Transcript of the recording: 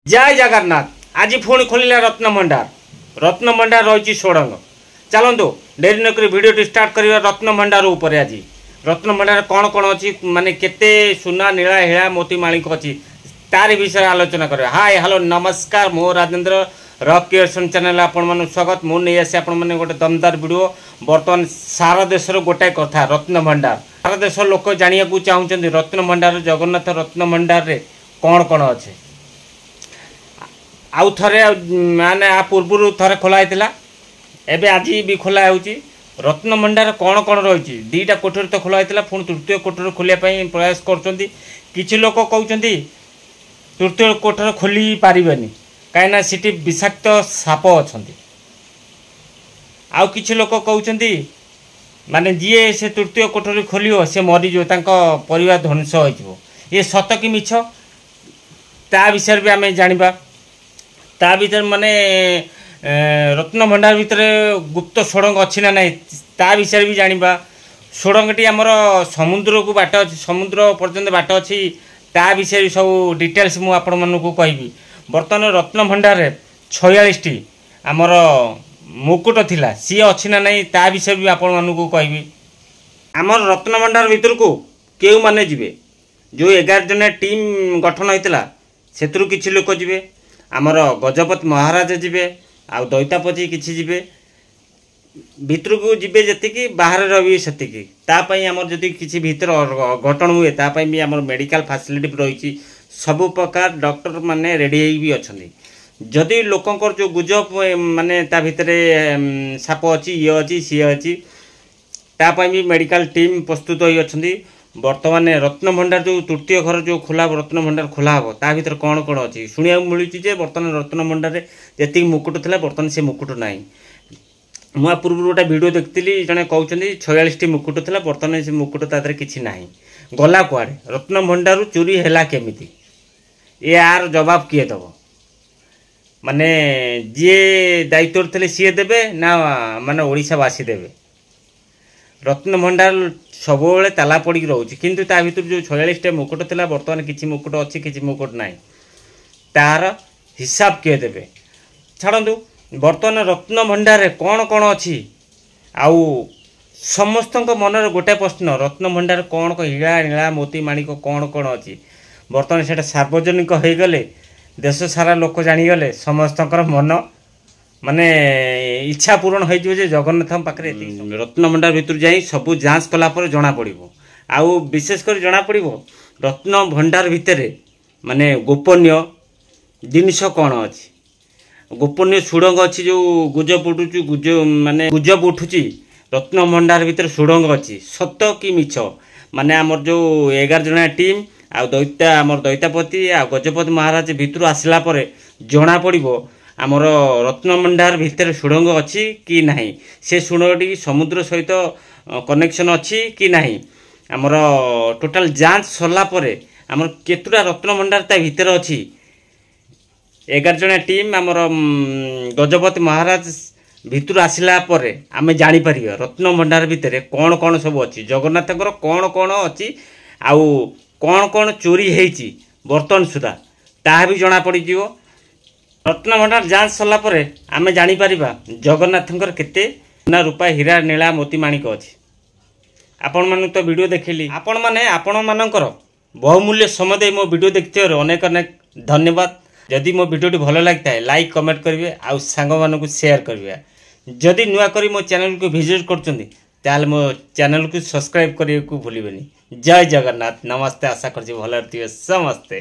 जय जगन्नाथ। आज पुणी खोलिला रत्न भंडार रही षोड़ंग। चलतु डेरी नक भिडियो स्टार्ट करवा रत्न भंडार उपर। आज रत्न भंडार कौन कौन अच्छी माने केते सुना नीला हेला मोती माणिक अच्छी तार विषय आलोचना करें। हाय हेलो नमस्कार, मो राजेंद्र रॉक क्रिएशन चैनल आपण मन स्वागत। मु नहीं आसी आपण मैंने गोटे दमदार वीडियो। बर्तमान सारा देशर गोटाए कथा रत्न भंडार। सारा देश लोक जानिया चाहते रत्न भंडार जगन्नाथ रत्न भंडार रे कौन कौन अच्छे। आउ थे माने आ पूर्व थे खोला एबे आज भी खोला हो रत्न भंडार कौन कौन रही। दीटा कोठरी तो खोला पुणी तृतीय कोठरी खोलिया प्रयास कर किछि लोक कहते तृतीय कोठरी खोली पारिबेनी कहीं सीटी विषाक्त साप अच्छा। आउ किछि लोक कहते माने जी से तृतीय कोठरी खोलियो से मरीज परिवार ध्वंस हो। ये सत कि मिछ ता विषय भी आम जाना। ता भीतर माने रत्न भंडार भितर गुप्त षोड़ंग अच्छी ना ना ता विषय भी जाना। षोड़ंगटी आमर समुद्र को बाट अच्छी, समुद्र पर्यंत बाट अच्छी ता विषय सब डिटेल्स मुझे आपण मानक कहबी। बर्तमान रत्न भंडार 46टी आमर मुकुट थिला सी अच्छी ना नहीं ता विषय भी आपण मानक कहबी। आमर रत्न भंडार भितर को केउ माने जिवे जो 11 जन टीम गठन होता से किसी लोक जिवे। आमर गजपति महाराज जीवे आउ दैतापति किसी जीवे भितर को जीवे जी बाहर रही से आमर जदि किसी भीतर घटन हुए तापाई भी आमर मेडिकल फैसिलिटी रही सबु प्रकार डॉक्टर माने रेडी भी अच्छा। जदि लोकंर जो गुजब माने ता भितर साप अच्छी ये अच्छी सी अच्छी तापाई भी मेडिकल टीम प्रस्तुत हो अच्छा। बर्तमान रत्न भंडार जो तृतीय घर जो खोला रत्न भंडार खोला हम ता भीतर कौन कौन अच्छी शुणा मिलूँ। बर्तमान रत्न भंडार जी मुकुट था बर्तमान से मुकुट ना। मुझे पूर्व गोटे वीडियो देखी जड़े कहते 46टी मुकुट था बर्तमान से मुकुट तादर किसी ना गला कुआड़े रत्न भंडार चोरी है केमिति यार जवाब किए दब माने जी दायित्व थे सी देवे ना माने ओडिशावासी देवे। रत्न भंडार सब ताला पड़ी रोचे किंतु ता भीतर जो 46टा मुकुट था बर्तमान किसी मुकुट अच्छी किसी मुकुट ना तार हिसाब किए देवे। छाड़ू बर्तमान रत्न भंडार कौन कौन अच्छी आउ समस्त मनर गोटे प्रश्न रत्न भंडार कौन हीरा नीला मोती माणिक कौन कौन अच्छी बर्तमान से सार्वजनिक हो गले देश सारा लोक जानीगले समस्त मन माने इच्छा पूरण हो जगन्नाथ पाखे रत्न भंडार भितर जाई सबू जांच कलापर जना पड़ो। आउ विशेषकर जना पड़ो रत्न भंडार भितर माने गोपनीय जिनिष कौन अच्छी गोपनीय सुड़ंग अच्छी जो गुजब उठुची गुज माने गुजब उठुची रत्न भंडार भितर सुड़ंग अच्छी सत कि मिछ माने आमर जो 11 जणा टीम आ दैत्या आमर दैतापति आ गजपति महाराज भितर आसला परे जना पड़ो आमर रत्न भंडार भितर सुड़ंग अच्छी कि नहीं से सुड़ंगटी समुद्र सहित कनेक्शन अच्छी कि नहीं आमर टोटाल जांच सरला परे आमर केतुटा रत्न भंडार ता भितर अच्छी 11 जणा टीम आमर गजपति महाराज भितर आसला परे आमे जानी परिबा रत्न भंडार भितर कौन कौन सब अच्छी जगन्नाथकर कौन कौन अच्छी आउ कौन कौन चोरी हेची बर्तन सुधा ता भी जना पड़ी जिवो। रत्न भंडार जांच सरला परे आमे जानी परिबा जगन्नाथंकर केते सोना रूपा हीरा नीला मोती माणिक अच्छी। आपण मान तो वीडियो देखिली आपण माने आपण मानकर बहुमूल्य समय दे मो वीडियो देखते अनेक अनेक धन्यवाद। जदि मो वीडियो भल लगता है लाइक कमेंट करेंगे आउ सांग मानक शेयर करेंगे। जदि नुआ करी मो चैनल को विजिट कर मो चैनल को सब्सक्राइब करने को भूलिबेनी। जय जगन्नाथ नमस्ते आशा करछि भल समस्ते।